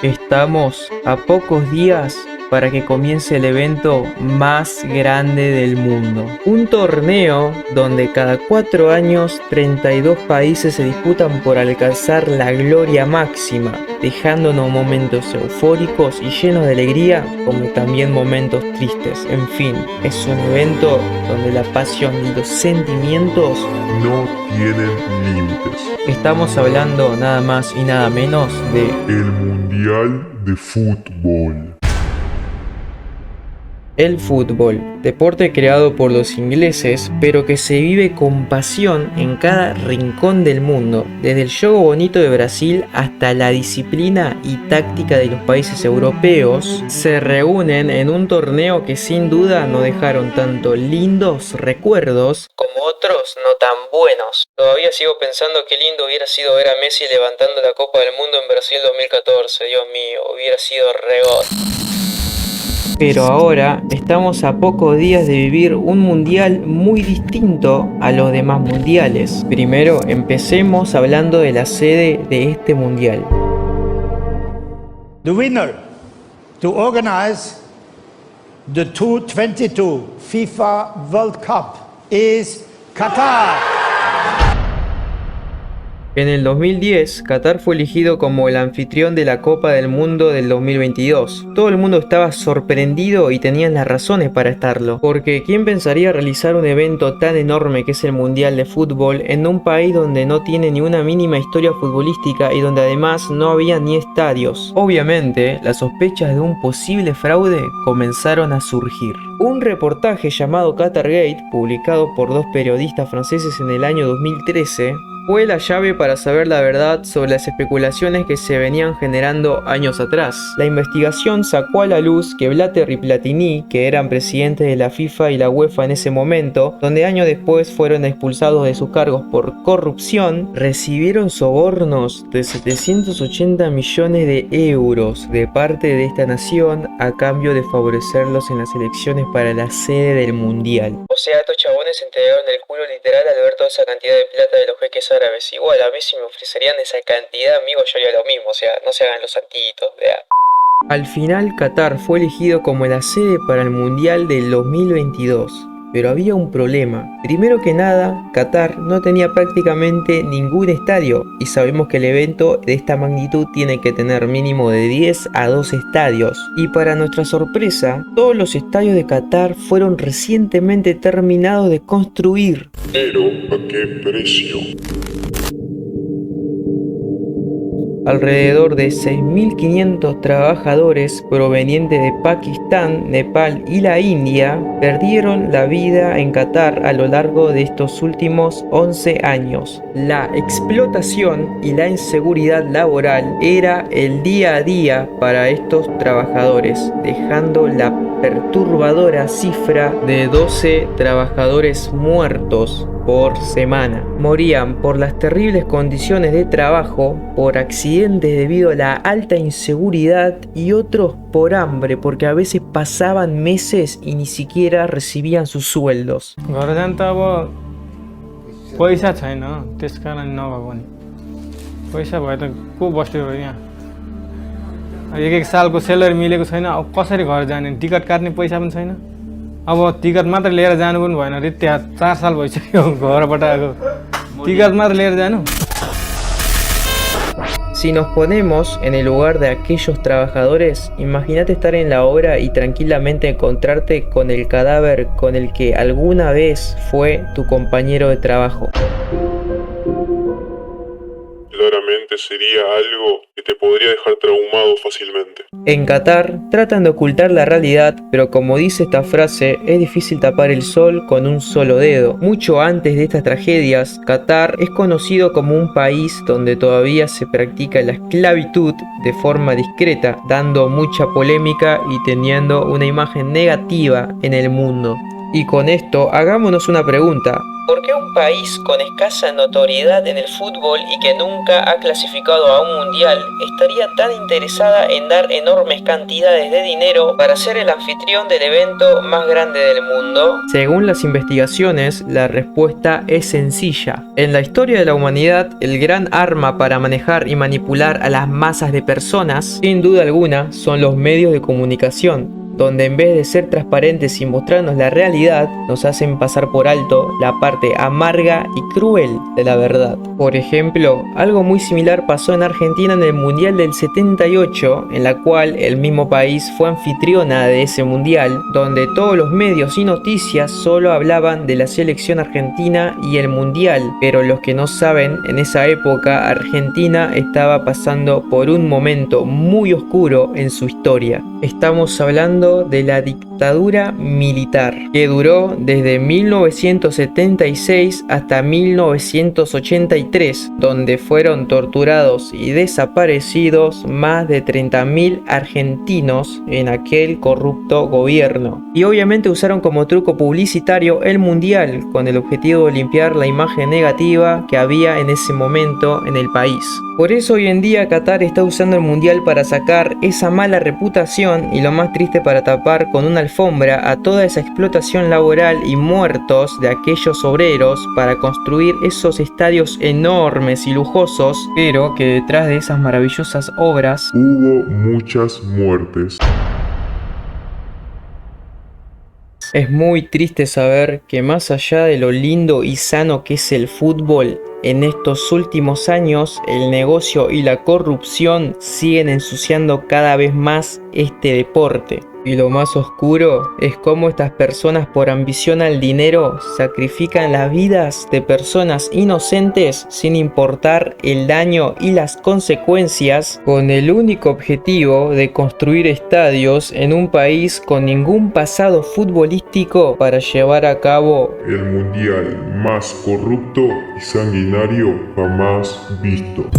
Estamos a pocos días para que comience el evento más grande del mundo. Un torneo donde cada 4 años 32 países se disputan por alcanzar la gloria máxima, dejándonos momentos eufóricos y llenos de alegría, como también momentos tristes. En fin, es un evento donde la pasión y los sentimientos no tienen límites. Estamos hablando nada más y nada menos de El Mundial de Fútbol. el fútbol, deporte creado por los ingleses, pero que se vive con pasión en cada rincón del mundo, desde el juego bonito de Brasil hasta la disciplina y táctica de los países europeos, se reúnen en un torneo que sin duda no dejaron tanto lindos recuerdos como otros no tan buenos. Todavía sigo pensando qué lindo hubiera sido ver a Messi levantando la Copa del Mundo en Brasil 2014, Dios mío, hubiera sido regón. Pero ahora estamos a pocos días de vivir un mundial muy distinto a los demás mundiales. Primero empecemos hablando de la sede de este mundial. The winner to organize the 2022 FIFA World Cup is Qatar. En el 2010, Qatar fue elegido como el anfitrión de la Copa del Mundo del 2022. Todo el mundo estaba sorprendido y tenían las razones para estarlo, porque ¿quién pensaría realizar un evento tan enorme que es el Mundial de Fútbol en un país donde no tiene ni una mínima historia futbolística y donde además no había ni estadios? Obviamente, las sospechas de un posible fraude comenzaron a surgir. Un reportaje llamado Qatargate, publicado por 2 periodistas franceses en el año 2013, fue la llave para saber la verdad sobre las especulaciones que se venían generando años atrás. La investigación sacó a la luz que Blatter y Platini, que eran presidentes de la FIFA y la UEFA en ese momento, donde años después fueron expulsados de sus cargos por corrupción, recibieron sobornos de 780 millones de euros de parte de esta nación a cambio de favorecerlos en las elecciones para la sede del Mundial. O sea, estos chabones se entregaron el culo literal al ver toda esa cantidad de plata de los jeques árabes. Igual a mí si me ofrecerían esa cantidad, amigo, yo haría lo mismo, o sea, no se hagan los santitos, vea. Al final Qatar fue elegido como la sede para el Mundial del 2022, pero había un problema. Primero que nada, Qatar no tenía prácticamente ningún estadio y sabemos que el evento de esta magnitud tiene que tener mínimo de 10 a 12 estadios. Y para nuestra sorpresa, todos los estadios de Qatar fueron recientemente terminados de construir. Pero, ¿a qué precio? Alrededor de 6.500 trabajadores provenientes de Pakistán, Nepal y la India perdieron la vida en Qatar a lo largo de estos últimos 11 años. La explotación y la inseguridad laboral era el día a día para estos trabajadores, dejando la perturbadora cifra de 12 trabajadores muertos por semana. Morían por las terribles condiciones de trabajo, por accidentes debido a la alta inseguridad y otros por hambre, porque a veces pasaban meses y ni siquiera recibían sus sueldos. घर जान त अब पैसा छैन त्यसकारण नभएको नि पैसा भए त को बस्यो र यहाँ एक सालको स्यालेरी मिलेको छैन अब कसरी घर जाने टिकट काट्ने पैसा पनि छैन अब टिकट मात्र लिएर जानु पनि भएन रे त्यहाँ 4 साल भइसक्यो घरबाट आएको टिकट मात्र लिएर जानु. Si nos ponemos en el lugar de aquellos trabajadores, imagínate estar en la obra y tranquilamente encontrarte con el cadáver con el que alguna vez fue tu compañero de trabajo. Claramente sería algo que te podría dejar traumado fácilmente. En Qatar tratan de ocultar la realidad, pero como dice esta frase, es difícil tapar el sol con un solo dedo. Mucho antes de estas tragedias, Qatar es conocido como un país donde todavía se practica la esclavitud de forma discreta, dando mucha polémica y teniendo una imagen negativa en el mundo. Y con esto, hagámonos una pregunta. ¿Por qué un país con escasa notoriedad en el fútbol y que nunca ha clasificado a un mundial estaría tan interesada en dar enormes cantidades de dinero para ser el anfitrión del evento más grande del mundo? Según las investigaciones, la respuesta es sencilla. En la historia de la humanidad, el gran arma para manejar y manipular a las masas de personas, sin duda alguna, son los medios de comunicación, donde en vez de ser transparentes y mostrarnos la realidad, nos hacen pasar por alto la parte amarga y cruel de la verdad. Por ejemplo, algo muy similar pasó en Argentina en el Mundial del 78, en la cual el mismo país fue anfitriona de ese mundial, donde todos los medios y noticias solo hablaban de la selección argentina y el mundial, pero los que no saben, en esa época Argentina estaba pasando por un momento muy oscuro en su historia. Estamos hablando de la dictadura militar, que duró desde 1976 hasta 1983, donde fueron torturados y desaparecidos más de 30.000 argentinos en aquel corrupto gobierno. Y obviamente usaron como truco publicitario el mundial, con el objetivo de limpiar la imagen negativa que había en ese momento en el país. Por eso hoy en día Qatar está usando el mundial para sacar esa mala reputación y, lo más triste, para tapar con una alfombra a toda esa explotación laboral y muertos de aquellos obreros para construir esos estadios enormes y lujosos, pero que detrás de esas maravillosas obras Hubo muchas muertes. Es muy triste saber que, más allá de lo lindo y sano que es el fútbol, en estos últimos años el negocio y la corrupción siguen ensuciando cada vez más este deporte. Y lo más oscuro es cómo estas personas, por ambición al dinero, sacrifican las vidas de personas inocentes sin importar el daño y las consecuencias, con el único objetivo de construir estadios en un país con ningún pasado futbolístico para llevar a cabo El mundial más corrupto y sanguinario jamás visto.